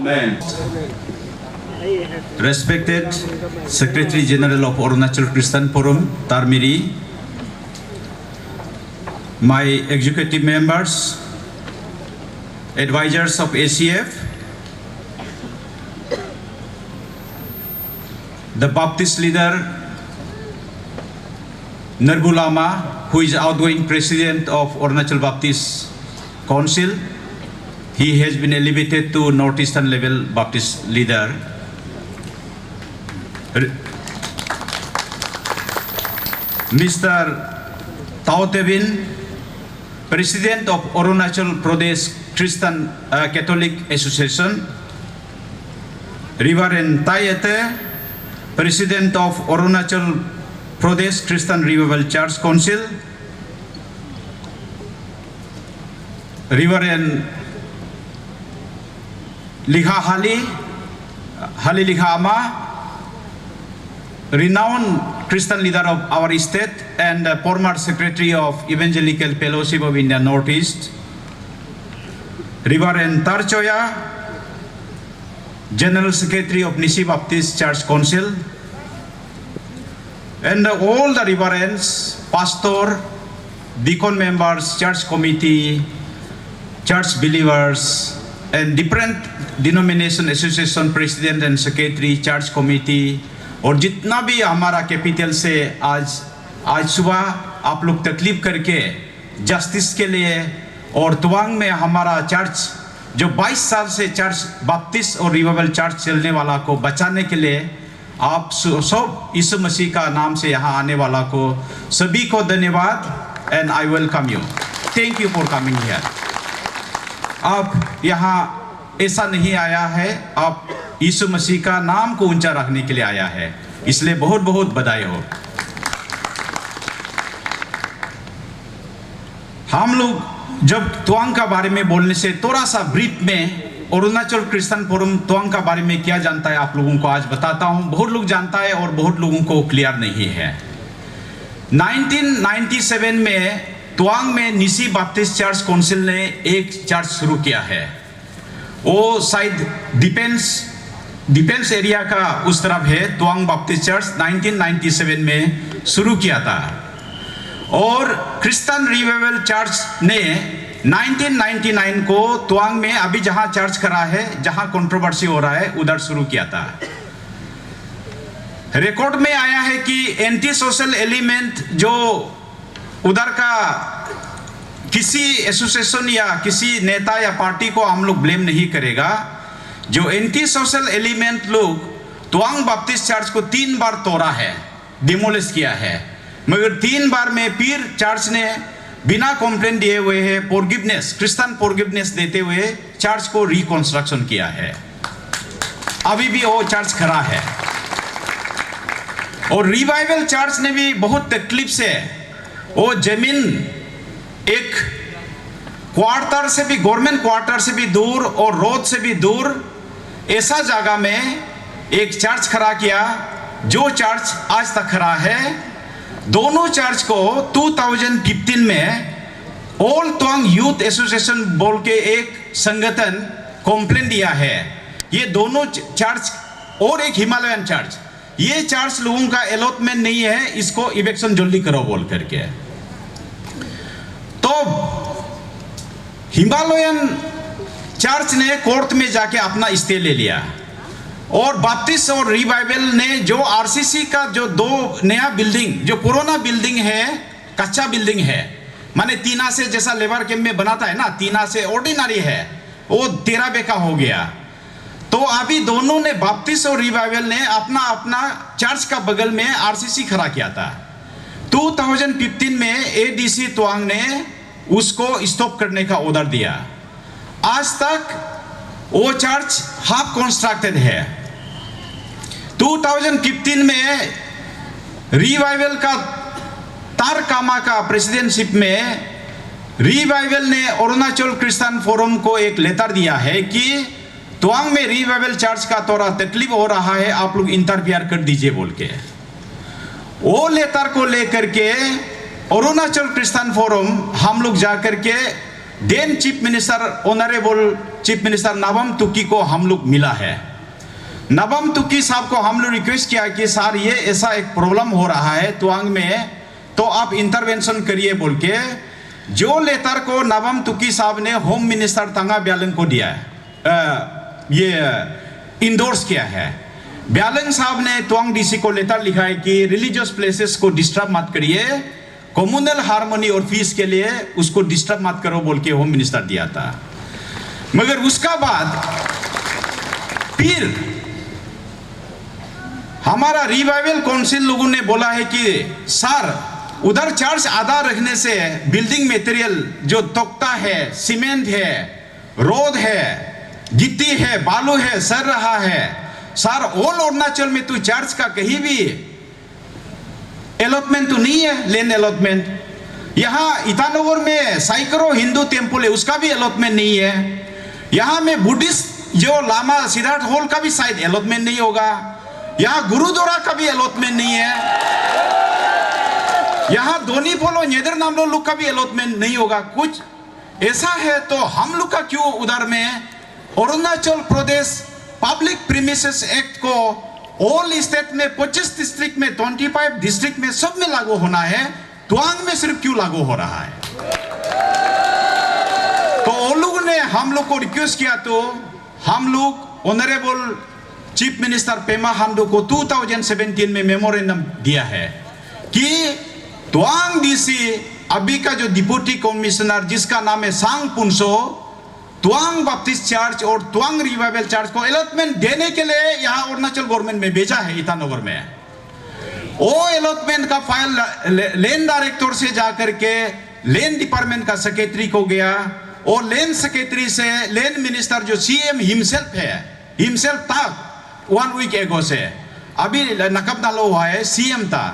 Amen. Respected Secretary General of Arunachal Christian Forum, Tarmiri, my executive members, advisors of ACF, the Baptist leader Narbulama, who is outgoing president of Arunachal Baptist Council. He has been elevated to Northeastern level Baptist leader. Mr. Tao Tevin, President of Arunachal Pradesh Christian Catholic Association. Reverend Tayete, President of Arunachal Pradesh Christian Revival Church Council. Reverend Likha Hali Likha Ama, renowned Christian leader of our state and former Secretary of Evangelical Fellowship of India Northeast. Reverend Tarchoya, General Secretary of Nisi Baptist Church Council. And all the reverends, pastor, deacon members, church committee, church believers, and different denomination association president and secretary, church committee, और जितना भी हमारा capital से आज सुबह आप लोग तकलीफ करके जस्टिस के लिए और तवांग में हमारा चर्च जो 22 साल से चर्च बैप्टिस्ट और रिवाइवल चर्च चलने वाला को बचाने के लिए आप सब यीशु मसीह का नाम से यहाँ आने वाला को सभी को धन्यवाद and I welcome you. Thank you for coming here. आप यहाँ ऐसा नहीं आया है, आप यीशु मसीह का नाम को ऊंचा रखने के लिए आया है, इसलिए बहुत बहुत बधाई हो. हम लोग जब त्वांग का बारे में बोलने से थोड़ा सा ब्रीफ में अरुणाचल क्रिश्चियन फोरम त्वांग का बारे में क्या जानता है आप लोगों को आज बताता हूं. बहुत लोग जानता है और बहुत लोगों को क्लियर नहीं है. 1997 में त्वांग में निसी बैप्टिस्ट चर्च काउंसिल ने एक चर्च शुरू किया है. वो शायद डिफेंस एरिया का उस तरफ है. त्वांग बैप्टिस्ट चर्च 1997 में शुरू किया था. और क्रिश्चियन रिवाइवल चर्च ने 1999 को त्वांग में अभी जहां चर्च करा है, जहां कंट्रोवर्सी हो रहा है, उधर शुरू किया था. रिकॉर्ड में आया है कि एंटी सोशल एलिमेंट जो उधर का किसी एसोसिएशन या किसी नेता या पार्टी को हम लोग ब्लेम नहीं करेगा. जो एंटी सोशल एलिमेंट लोग त्वांग बैप्टिस्ट चर्च को 3 बार तोड़ा है, डिमोलिश किया है, मगर 3 बार में फिर चर्च ने बिना कंप्लेंट दिए हुए है फॉरगिवनेस, क्रिश्चियन फॉरगिवनेस देते हुए चर्च को रिकंस्ट्रक्शन किया है. अभी भी वो चर्च खड़ा है. और रिवाइवल चर्च ने भी बहुत तकलीफ से वो जमीन एक क्वार्टर से भी, गवर्नमेंट क्वार्टर से भी दूर और रोड से भी दूर ऐसा जगह में एक चर्च खड़ा किया, जो चर्च आज तक खड़ा है. दोनों चर्च को 2015 में ऑल त्वांग यूथ एसोसिएशन बोल के एक संगठन कंप्लेंट दिया है. ये दोनों चर्च और एक हिमालयन चर्च, ये चर्च लोगों का अलॉटमेंट नहीं है, इसको इवेक्शन जल्दी करो बोल करके. तो हिमालयन चर्च ने कोर्ट में जाके अपना स्टे ले लिया. और बैप्टिस्ट और रिवाइवल ने जो आरसीसी का जो 2 नया बिल्डिंग, जो पुराना बिल्डिंग है, कच्चा बिल्डिंग है, माने तीना से जैसा लेबर कैंप में बनाता है ना, तीना से ऑर्डिनरी है, वो 13 बेका हो गया. तो अभी दोनों ने, बैप्टिस्ट और रिवाइवल ने अपना अपना चर्च का बगल में आरसीसी खड़ा किया था. 2015 में एडीसी त्वांग ने उसको स्टॉप करने का ऑर्डर दिया. आज तक वो चर्च हाफ कंस्ट्रक्टेड है. 2015 में रिवाइवल का तार कामा का प्रेसिडेंटशिप में रिवाइवल ने अरुणाचल क्रिश्चियन फोरम को एक लेटर दिया है कि त्वांग में रिवाइवल चर्च का थोड़ा तकलीफ हो रहा है, आप लोग इंटरफियर कर दीजिए बोल के. वो लेटर को लेकर के अरुणाचल क्रिश्चियन फोरम हम लोग जाकर के then chief minister honourable chief minister Nabam Tuki को हम लोग मिला है। नबम तुकी साहब को हम लोग रिक्वेस्ट किया कि सर ये ऐसा एक प्रॉब्लम हो रहा है तुआंग में, तो आप इंटरवेंशन करिए बोल के जो लेटर को नबम तुकी साहब ने होम मिनिस्टर तंगा ब्यालंग को दिया है, ये इंडोर्स किया है। ब्यालंग साहब ने तुआंग डीसी को लेटर लिखा है कि रिलीजियस प्लेसेस को डिस्टर्ब मत करिए, कम्युनल हार्मोनी और पीस के लिए उसको डिस्टर्ब मत करो बोल के होम मिनिस्टर दिया था। मगर उसका बाद फिर हमारा रिवाइवल काउंसिल लोगों ने बोला है कि सर उधर चर्च आधा रखने से बिल्डिंग मटेरियल जो तख्ता है, सीमेंट है, रोड है, गिट्टी है, बालू है, सर रहा है। सर ऑल अरुणाचल में तो चर्च का कहीं भी अलॉटमेंट तो नहीं है, लैंड अलॉटमेंट। यहाँ ईटानगर में सैकड़ों हिंदू टेम्पल है, उसका भी अलॉटमेंट नहीं है। यहाँ में बुद्धिस्ट जो लामा सिद्धार्थ हॉल का भी शायद अलॉटमेंट नहीं होगा। यहाँ गुरुद्वारा का भी अलॉटमेंट नहीं है। यहाँ दोनी पोलो नेदर नामलो लोग का भी अलॉटमेंट नहीं होगा। कुछ ऐसा है तो हम लोग का क्यों उधर में Arunachal Pradesh public premises act को ऑल स्टेट में 25 डिस्ट्रिक्ट में 25 डिस्ट्रिक्ट में सब में लागू होना है, तुआंग में सिर्फ क्यों लागू हो रहा है? तो वो लोगों ने हम लोग को रिक्वेस्ट किया, तो हम लोग honourable chief minister Pema Khandu को 2017 में मेमोरेंडम दिया है कि तुआंग डीसी अभी का जो डिप्टी कमिश्नर जिसका नाम है सांग पुनसो, तुआंग बैप्टिस्ट चर्च और तुआंग रिवाइवल चर्च को अलॉटमेंट देने के लिए यहाँ अरुणाचल गवर्नमेंट में भेजा है ईटानगर में। वो अलॉटमेंट का फाइल लैंड डायरेक्टर से जाकर के लैंड डिपार्टमेंट का सेक्रेटरी को गया, और लैंड सेक्रेटरी से लैंड मिनिस्टर जो सीएम हिमसेल्फ था 1 वीक एगो से, अभी नकब नालो हुआ है, सीएम था।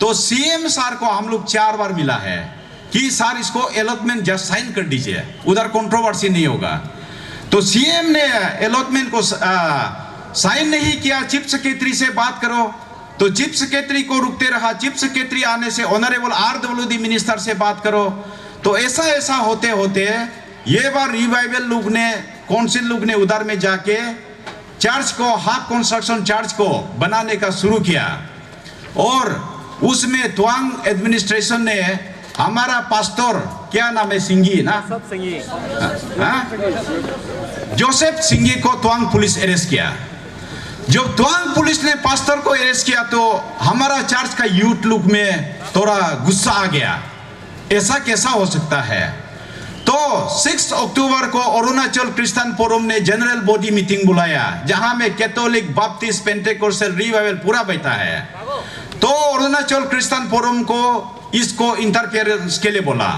तो सीएम सर को हम लोग 4 बार मिला है कि सर इसको अलॉटमेंट जस्ट साइन कर दीजिए, उधर कंट्रोवर्सी नहीं होगा। तो सीएम ने अलॉटमेंट को साइन नहीं किया। चीफ सेक्रेटरी से बात करो, तो चीफ सेक्रेटरी को रुकते रहा। चीफ सेक्रेटरी आने से ऑनरेबल RWD मिनिस्टर से बात करो। तो ऐसा होते होते ये बार रिवाइवल लोग ने, काउंसिल लोग ने उधर में जाके चर्च को, हाफ कंस्ट्रक्शन चर्च को बनाने का शुरू किया, और उसमें तुआंग एडमिनिस्ट्रेशन ने हमारा पास्टर, क्या नाम है, सिंगी ना, जोसेफ सिंगी को तुआंग पुलिस अरेस्ट किया। जब तुआंग पुलिस ने पास्टर को अरेस्ट किया तो हमारा चर्च का यूथ लोग में थोड़ा गुस्सा आ गया, ऐसा कैसा हो सकता है। तो 6 अक्टूबर को अरुणाचल क्रिश्चियन फोरम ने जनरल बॉडी मीटिंग बुलाया, जहां में कैथोलिक, बैप्टिस्ट, पेंटेकोस्टल, रिवाइवल पूरा बैठा है। तो अरुणाचल क्रिश्चियन फोरम को इसको इंटरफेरेंस के लिए बोला।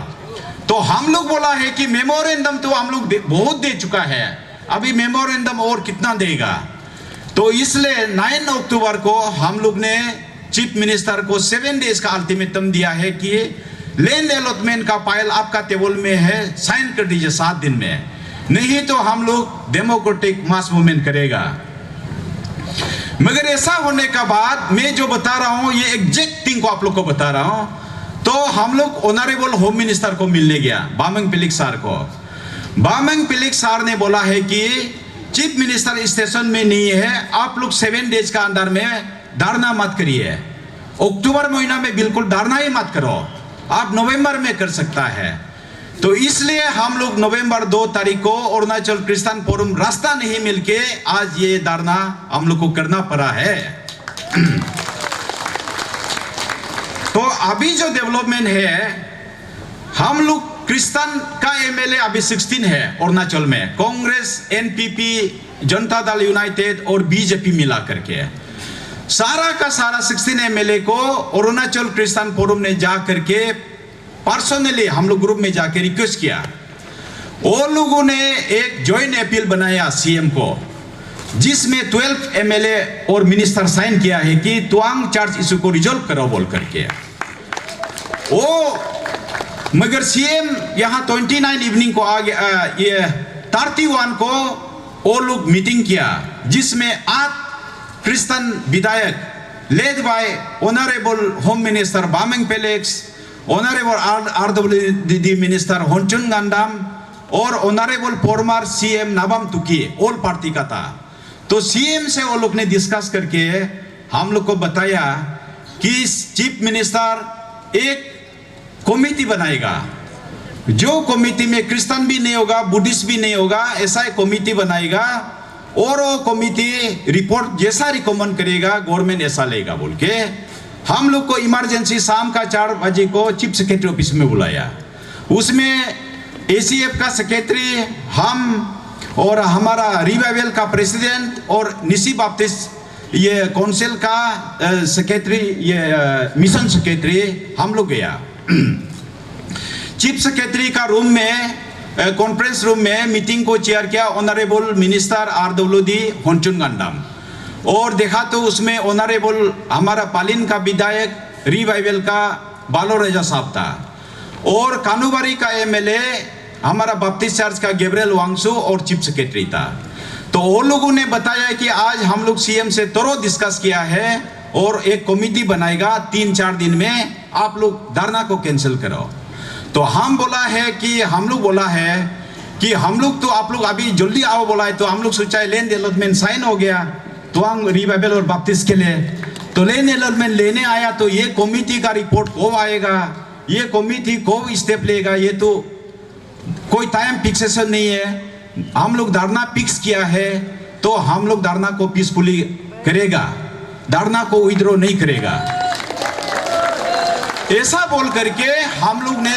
तो हम लोग बोला है कि मेमोरेंडम तो हम लोग बहुत दे चुका है, अभी मेमोरेंडम और कितना देगा। तो इसलिए 9 अक्टूबर को हम लोग ने चीफ मिनिस्टर को 7 डेज का अल्टीमेटम दिया है कि लैंड अलॉटमेंट का फाइल आपका टेबल में है, साइन कर दीजिए 7 दिन में, नहीं तो हम लोग डेमोक्रेटिक मास मूवमेंट करेगा। मगर ऐसा होने का बाद मैं जो बता रहा हूं ये एग्जैक्ट थिंग को आप लोग को बता रहा हूं। तो हम लोग ऑनरेबल होम मिनिस्टर को मिलने गया, बामंग पिलिक सर को। बामंग पिलिक सर ने बोला है कि चीफ मिनिस्टर स्टेशन में नहीं है, आप लोग 7 डेज का अंदर में धरना मत करिए। अक्टूबर महीना में बिल्कुल धरना ही मत करो, आप नवंबर में कर सकता है। तो इसलिए हम लोग नवंबर 2 तारीख को अरुणाचल क्रिश्चियन फोरम रास्ता नहीं मिलके आज ये धरना हम लोग को करना पड़ा है। तो अभी जो डेवलपमेंट है, हम लोग क्रिश्चियन का एमएलए अभी 16 है अरुणाचल में, कांग्रेस, एनपीपी, जनता दल यूनाइटेड और बीजेपी मिला करके सारा का सारा 16 एमएलए को अरुणाचल क्रिश्चियन फोरम ने जा करके पर्सनली हम लोग ग्रुप में जाके रिक्वेस्ट किया। वो लोगों ने एक ज्वाइंट अपील बनाया सीएम को, जिसमें 12 एमएलए और मिनिस्टर साइन किया है कि तुआंग चर्च इशू को रिजॉल्व करो बोल करके। वो मगर सीएम यहाँ 29 इवनिंग को आ गया, ये 31 को वो लोग मीटिंग किया, जिसमें 8 क्रिश्चियन विधायक led by honourable home minister Bamang Felix, honourable RWD minister Honchun Ngandam और honourable former CM Nabam Tuki all party का था। तो सीएम से वो लोग ने डिस्कस करके हम लोग को बताया कि चीफ मिनिस्टर एक कमेटी बनाएगा, जो कमेटी में क्रिश्चियन भी नहीं होगा, बुद्धिस्ट भी नहीं होगा, ऐसा एक कमेटी बनाएगा और वो कमेटी रिपोर्ट जैसा रिकमेंड करेगा गवर्नमेंट ऐसा लेगा बोल के हम लोग को इमरजेंसी शाम का 4 बजे को चीफ सेक्रेटरी ऑफिस में बुलाया। उसमें एसीएफ का सेक्रेटरी, हम और हमारा रिवाइवल का प्रेसिडेंट और निसी बाप्टिस्ट ये काउंसिल का सेक्रेटरी, ये मिशन सेक्रेटरी, हम लोग गया। चीफ सेक्रेटरी का रूम में, कॉन्फ्रेंस रूम में मीटिंग को चेयर किया ऑनरेबल मिनिस्टर आरदौलदी होंचुन गंडम, और देखा तो उसमें ऑनरेबल हमारा पालिन का विधायक रिवाइवल का बालो रेजा साहब था, और कानूबारी का एमएलए हमारा बप्टिस्ट चर्च का गैब्रियल वांगसू और चीफ सेक्रेटरी था। तो वो लोगों ने बताया कि आज हम लोग सीएम से तरो डिस्कस किया है और एक कमेटी बनाएगा, 3-4 दिन में आप लोग धरना को कैंसिल करो। तो हम बोला है कि हम लोग बोला है कि हम लोग तो आप लोग अभी जल्दी आओ बोला है, तो हम लोग सोचा है लैंड अलॉटमेंट साइन हो गया तुआंग रिवाइवल और बप्टिस्ट के लिए, तो लैंड अलॉटमेंट लेने आया, तो ये कमेटी का रिपोर्ट कब आएगा, ये कमेटी कब स्टेप लेगा, ये तो कोई टाइम फिक्सेशन नहीं है। हम लोग धरना फिक्स किया है तो हम लोग धरना को पीसफुली करेगा, धरना को विड्रॉ नहीं करेगा, ऐसा बोल करके हम लोग ने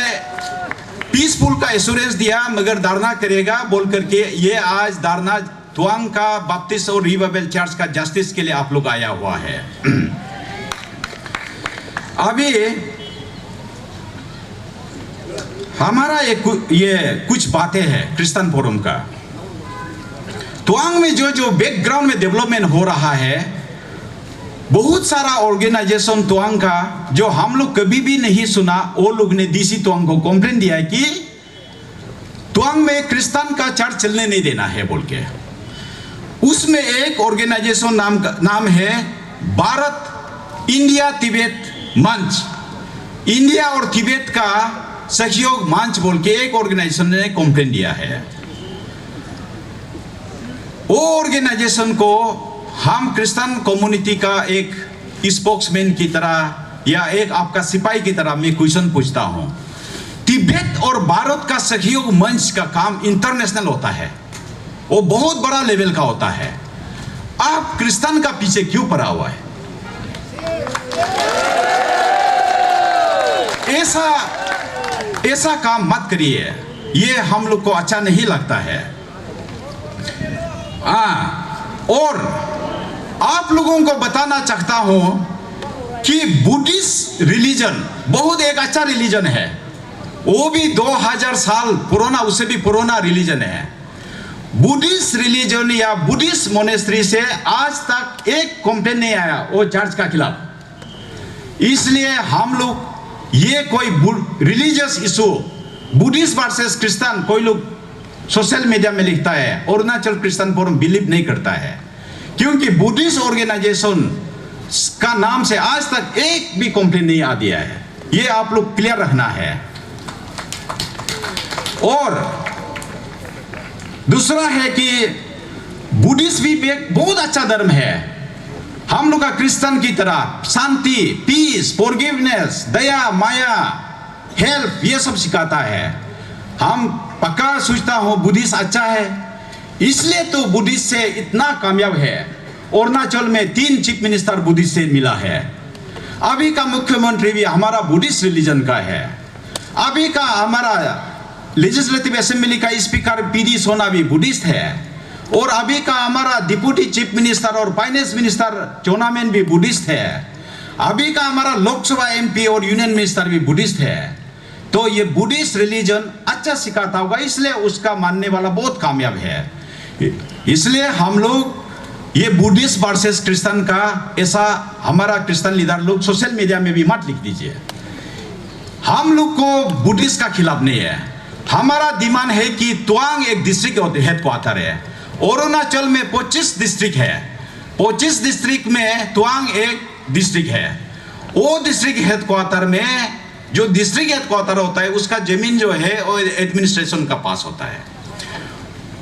पीसफुल का एश्योरेंस दिया, मगर धरना करेगा बोल करके ये आज धरना तुआंग का बप्टिस्ट और रिवाइवल चर्च का जस्टिस के लिए आप लोग आया हुआ है। अभी हमारा ये कुछ बातें हैं क्रिश्चियन फोरम का। तुआंग में जो बैकग्राउंड में डेवलपमेंट हो रहा है, बहुत सारा ऑर्गेनाइजेशन तुआंग का जो हम लोग कभी भी नहीं सुना, वो लोग ने डीसी तुआंग को कंप्लेंट दिया है कि तुआंग में क्रिश्चियन का चर्च चलने नहीं देना है बोल के। उसमें एक ऑर्गेनाइजेशन नाम है भारत इंडिया तिब्बत मंच, इंडिया और तिब्बत का सहयोग मंच बोल के एक ऑर्गेनाइजेशन ने कंप्लेंट दिया है। वो ऑर्गेनाइजेशन को हम क्रिश्चियन कम्युनिटी का एक स्पोक्समैन की तरह या एक आपका सिपाही की तरह मैं क्वेश्चन पूछता हूं। तिब्बत और भारत का सहयोग मंच का काम इंटरनेशनल होता है, वो बहुत बड़ा लेवल का होता है, आप क्रिश्चियन का पीछे क्यों पड़ा हुआ है? ऐसा काम मत करिए, ये हम लोग को अच्छा नहीं लगता है। और आप लोगों को बताना चाहता हूं कि बुद्धिस्ट रिलीजन बहुत एक अच्छा रिलीजन है, वो भी 2000 साल पुराना, उससे भी पुराना रिलीजन है। बुद्धिस्ट रिलीजन या बुद्धिस्ट मोनेस्ट्री से आज तक एक कंप्लेंट नहीं आया वो चर्च का खिलाफ। इसलिए हम लोग ये कोई religious issue Buddhist versus Christian कोई लोग सोशल मीडिया में लिखता है, अरुणाचल क्रिश्चियन फोरम बिलीव नहीं करता है, क्योंकि बुद्धिस्ट ऑर्गेनाइजेशन का नाम से आज तक एक भी कंप्लेंट नहीं आ दिया है, ये आप लोग क्लियर रखना है। और दूसरा है कि बुद्धिस्ट भी एक बहुत अच्छा धर्म है, हम लोग का क्रिश्चियन की तरह शांति, पीस, फॉरगिवनेस, दया, माया, हेल्प, ये सब सिखाता है। हम पक्का सोचता हूं बुद्धिस्ट अच्छा है, इसलिए तो बुद्धिस्ट से इतना कामयाब है। अरुणाचल में 3 चीफ मिनिस्टर बुद्धिस्ट से मिला है, अभी का मुख्यमंत्री भी हमारा बुद्धिस्ट रिलीजन का है, अभी का हमारा लेजिस्लेटिव असेंबली का स्पीकर पीडी सोना भी बुद्धिस्ट है, और अभी का हमारा डिप्टी चीफ मिनिस्टर और फाइनेंस मिनिस्टर चोनामेन भी बुद्धिस्ट है, अभी का हमारा लोकसभा एमपी और यूनियन मिनिस्टर भी बुद्धिस्ट है। तो ये बुद्धिस्ट रिलीजन अच्छा सिखाता होगा, इसलिए उसका मानने वाला बहुत कामयाब है। इसलिए हम लोग ये बुद्धिस्ट वर्सेस क्रिश्चियन का ऐसा हमारा क्रिश्चियन लीडर लोग सोशल मीडिया में भी मत लिख दीजिए। हम लोग को बुद्धिस्ट का खिलाफ नहीं है, हमारा डिमांड है कि तुआंग एक डिस्ट्रिक्ट हेडक्वार्टर है, अरुणाचल में 25 डिस्ट्रिक्ट है, 25 डिस्ट्रिक्ट में तुआंग एक डिस्ट्रिक्ट है, वो डिस्ट्रिक्ट हेडक्वार्टर में जो डिस्ट्रिक्ट हेडक्वार्टर होता है उसका जमीन जो है वो एडमिनिस्ट्रेशन का पास होता है।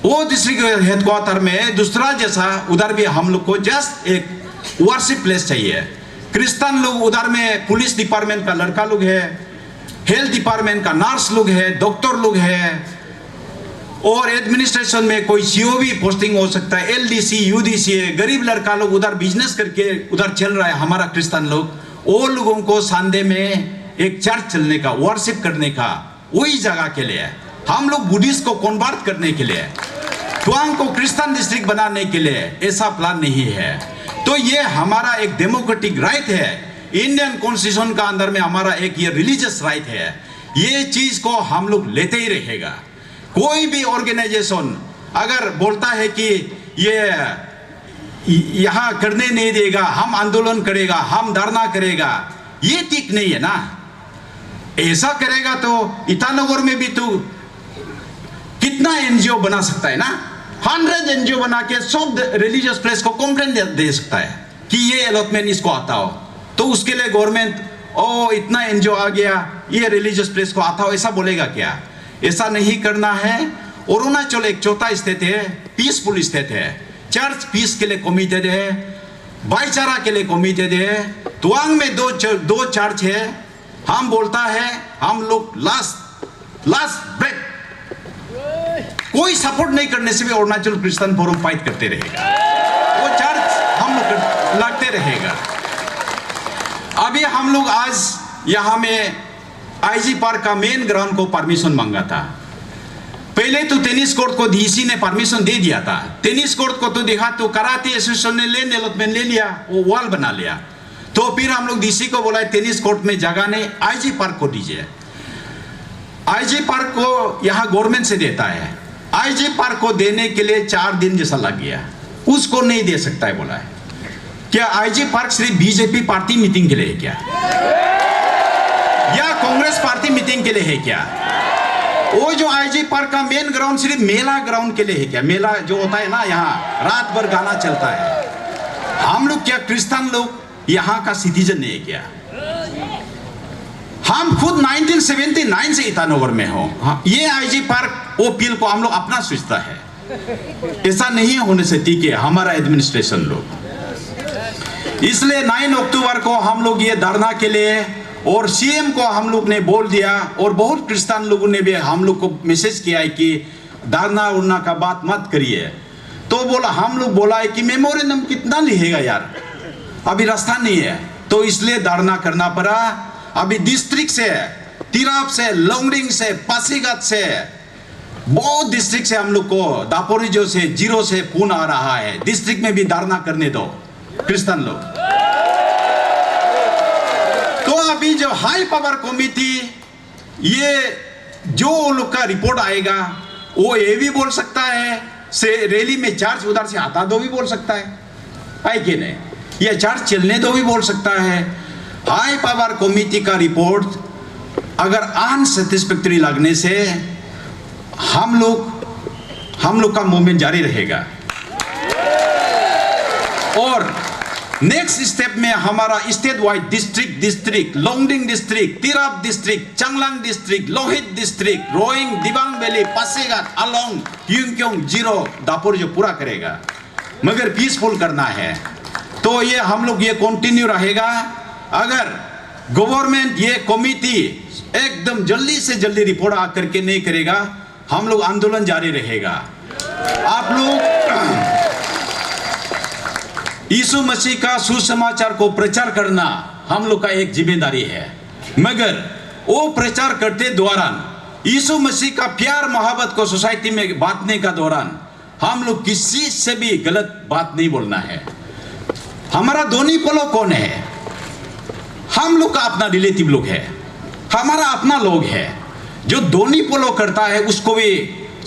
वो डिस्ट्रिक्ट हेडक्वार्टर में दूसरा जैसा उधर भी हम लोग को जस्ट एक वर्शिप प्लेस चाहिए। क्रिश्चियन लोग उधर में पुलिस डिपार्टमेंट का लड़का लोग है, हेल्थ डिपार्टमेंट का नर्स लोग है, डॉक्टर लोग है, और एडमिनिस्ट्रेशन में कोई सीओबी पोस्टिंग हो सकता है, एलडीसी यूडीसी है। गरीब लड़का लोग उधर बिजनेस करके उधर चल रहा है हमारा क्रिश्चियन लोग, वो लोगों को संडे में एक चर्च चलने का, वर्शिप करने का वही जगह के लिए है। हम लोग बुद्धिस्ट को कन्वर्ट करने के लिए, तुआंग को क्रिश्चियन डिस्ट्रिक्ट बनाने के लिए ऐसा प्लान नहीं है। तो ये हमारा एक डेमोक्रेटिक राइट है, इंडियन कॉन्स्टिट्यूशन का अंदर में हमारा एक ये रिलीजियस राइट है। ये चीज को हम लोग लेते ही रहेगा। कोई भी ऑर्गेनाइजेशन अगर बोलता है कि ये यहाँ करने नहीं देगा, हम आंदोलन करेगा, हम धरना करेगा, ये ठीक नहीं है ना। ऐसा करेगा तो ईटानगर में भी तो कितना एनजीओ बना सकता है ना, 100 एनजीओ बना के सब रिलीजियस प्लेस को कंप्लेंट दे सकता है कि ये अलॉटमेंट इसको आता हो। तो उसके लिए गवर्नमेंट ओ इतना एनजीओ आ गया, ये रिलीजियस प्लेस को आता हो, ऐसा बोलेगा क्या? ऐसा नहीं करना है। अरुणाचल एक चौथा स्टेट है, पीसफुल स्टेट है, चर्च पीस के लिए कमिटेड है, भाईचारा के लिए कमिटेड है। तुआंग में दो चर्च है। हम बोलता है हम लोग लास्ट ब्रेक कोई सपोर्ट नहीं करने से भी अरुणाचल क्रिश्चियन फोरम फाइट करते रहेगा, वो चर्च हम लोग लगते रहेगा। अभी हम लोग आज यहाँ में आईजी पार्क का मेन ग्राउंड को परमिशन मांगा था। पहले तो टेनिस कोर्ट को डीसी ने परमिशन दे दिया था। टेनिस कोर्ट को तो देखा तो कराटे एसोसिएशन ने लैंड अलॉटमेंट ले लिया, वो वॉल बना लिया। तो फिर हम लोग डीसी को बोला टेनिस कोर्ट में जगह नहीं, आईजी पार्क को दीजिए। आईजी पार्क को यहाँ गवर्नमेंट से देता है, आईजी पार्क को देने के लिए 4 दिन जैसा लग गया, उसको नहीं दे सकता है बोला है। क्या आईजी पार्क सिर्फ बीजेपी पार्टी मीटिंग के लिए है क्या, या कांग्रेस पार्टी मीटिंग के लिए है क्या? वो जो आईजी पार्क का मेन ग्राउंड सिर्फ मेला ग्राउंड के लिए है क्या? मेला जो होता है ना, यहाँ रात भर गाना चलता है। हम लोग क्या क्रिश्चियन लोग यहाँ का सिटीजन नहीं है क्या? हम खुद 1979 से ईटानगर में हो। ये आईजी पार्क वो पील को हम लोग अपना सोचता है, ऐसा नहीं होने से ठीक है हमारा एडमिनिस्ट्रेशन लोग। इसलिए 9 अक्टूबर को हम लोग ये धरना के लिए, और सीएम को हम लोग ने बोल दिया, और बहुत क्रिश्चियन लोगों ने भी हम लोग को मैसेज किया है कि धरना उड़ना का बात मत करिए। तो बोला, हम लोग बोला है कि मेमोरेंडम कितना लिखेगा यार, अभी रास्ता नहीं है, तो इसलिए धरना करना पड़ा। अभी डिस्ट्रिक्ट से, तिराप से, लोंगडिंग से, पासीघाट से, बहुत डिस्ट्रिक्ट से हम लोग को, दापोरिजो से, जीरो से फोन आ रहा है, डिस्ट्रिक्ट में भी धरना करने दो क्रिश्चियन लोग। तो अभी जो हाई पावर कमिटी, ये जो लोग का रिपोर्ट आएगा, वो ये भी बोल सकता है से रैली में चार्ज उधर से हटा दो भी बोल सकता है कि नहीं, ये चार्ज चलने दो भी बोल सकता है। हाई पावर कमिटी का रिपोर्ट अगर अनसेटिस्फैक्टरी लगने से हम लोग का मूवमेंट जारी रहेगा। और नेक्स्ट स्टेप में हमारा state wide district, Longding district, Tirap district, Changlang district, Lohit district, Roing, Dibang valley, Pasighat, Along, Yumkyong, Ziro, Daporijo पूरा करेगा, मगर पीसफुल करना है। तो ये हम लोग ये कंटिन्यू रहेगा। अगर गवर्नमेंट ये कमिटी एकदम जल्दी से जल्दी रिपोर्ट आ करके नहीं करेगा, हम लोग आंदोलन जारी रहेगा। आप लोग यीशु मसीह का सुसमाचार को प्रचार करना हम लोग का एक जिम्मेदारी है, मगर वो प्रचार करते दौरान यीशु मसीह का प्यार मोहब्बत को सोसाइटी में बांटने का दौरान हम लोग किसी से भी गलत बात नहीं बोलना है। हमारा दोनी पोलो कौन है? हम लोग का अपना रिलेटिव लोग है, हमारा अपना लोग है। जो दोनी पोलो करता है उसको भी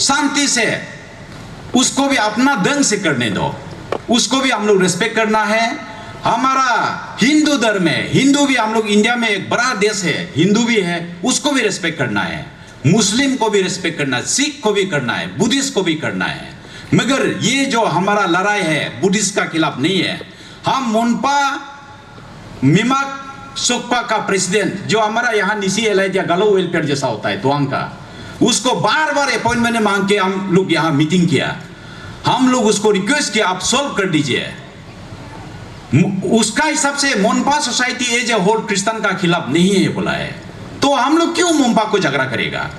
शांति से, उसको भी अपना ढंग से करने दो, उसको भी हम लोग रिस्पेक्ट करना है। हमारा हिंदू धर्म है, हिंदू भी हम लोग, इंडिया में एक बड़ा देश है, हिंदू भी है, उसको भी रिस्पेक्ट करना है। मुस्लिम को भी रिस्पेक्ट करना है, सिख को भी करना है, बुद्धिस्ट को भी करना है। मगर ये जो हमारा लड़ाई है बुद्धिस्ट का खिलाफ नहीं है। हम मोनपा, मिमाक, सोकपा का प्रेसिडेंट, जो हमारा यहाँ निसी एलाइट या गलो वेलफेयर जैसा होता है तुआंग का, उसको बार बार अपॉइंटमेंट मांग के हम लोग यहाँ मीटिंग किया। हम लोग उसको रिक्वेस्ट किया आप सोल्व कर दीजिए। उसका हिसाब से Monpa society as a whole Christian का खिलाफ नहीं है बोला है, तो हम लोग क्यों मोनपा को झगड़ा करेगा?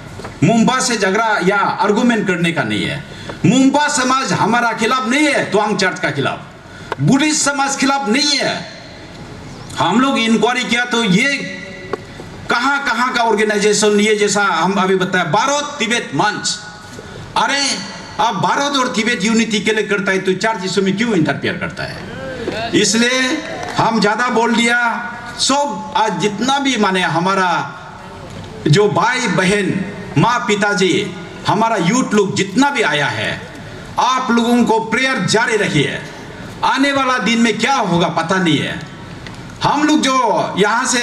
मोनपा से झगड़ा या आर्गुमेंट करने का नहीं है। मोनपा समाज हमारा खिलाफ नहीं है, तुआंग चर्च का खिलाफ, बुद्धिस्ट समाज खिलाफ नहीं है। हम लोग इंक्वायरी किया तो ये कहां का ऑर्गेनाइजेशन, ये जैसा हम अभी बताया भारत तिब्बत मंच, अरे अब भारत और तिब्बत यूनिटी के लिए करता है तो चर्च इसमें क्यों इंटरफेयर करता है? इसलिए हम ज्यादा बोल दिया। सब आज जितना भी माने हमारा जो भाई बहन माँ पिताजी हमारा यूथ लोग जितना भी आया है, आप लोगों को प्रेयर जारी रखिए। आने वाला दिन में क्या होगा पता नहीं है। हम लोग जो यहाँ से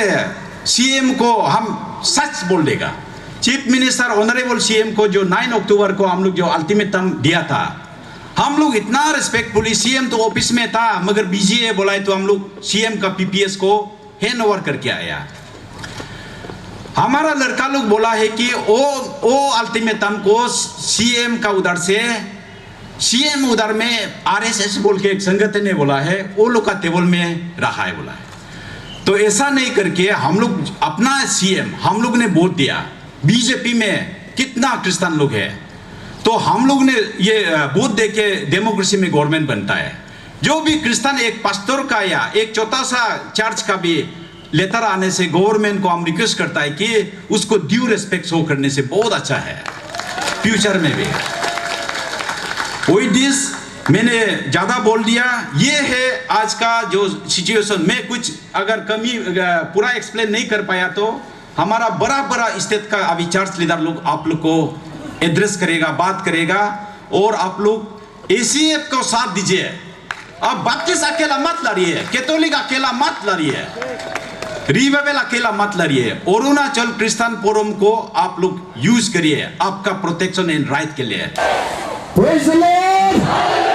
सीएम को हम सच बोल देगा, चीफ मिनिस्टर ऑनरेबल सीएम को जो 9 अक्टूबर को हम लोग जो अल्टीमेटम दिया था, हम लोग इतना रिस्पेक्टफुली, सीएम तो ऑफिस में था मगर बिजी है बोला है, तो हम लोग सीएम का पीपीएस को हैंड ओवर करके आया। हमारा लड़का लोग बोला है कि वो अल्टीमेटम को सीएम का उधर से, सीएम उधर में आरएसएस बोल के एक संगठन ने बोला है, वो लोग का टेबल में रहा है बोला है। तो ऐसा नहीं करके हम लोग अपना सीएम हम लोग ने वोट दिया। बीजेपी में कितना क्रिश्चियन लोग है, तो हम लोग ने ये वोट दे के डेमोक्रेसी में गवर्नमेंट बनता है। जो भी क्रिश्चियन एक पास्टर का या एक छोटा सा चर्च का भी लेटर आने से गवर्नमेंट को हम रिक्वेस्ट करता है कि उसको ड्यू रेस्पेक्ट शो करने से बहुत अच्छा है फ्यूचर में भी। वही दिस मैंने ज्यादा बोल दिया। ये है आज का जो सिचुएशन। मैं कुछ अगर कमी पूरा एक्सप्लेन नहीं कर पाया तो हमारा बड़ा स्टेट का अभी चर्च लीडर लोग आप लोग को एड्रेस करेगा, बात करेगा, और आप लोग एसीएफ को साथ दीजिए। अब बैप्टिस्ट अकेला मत लड़िए, कैथोलिक अकेला मत लड़िए, रिवाइवल अकेला मत लड़िए। अरुणाचल क्रिश्चियन फोरम को आप लोग यूज करिए आपका प्रोटेक्शन एंड राइट के लिए। Praise the Lord!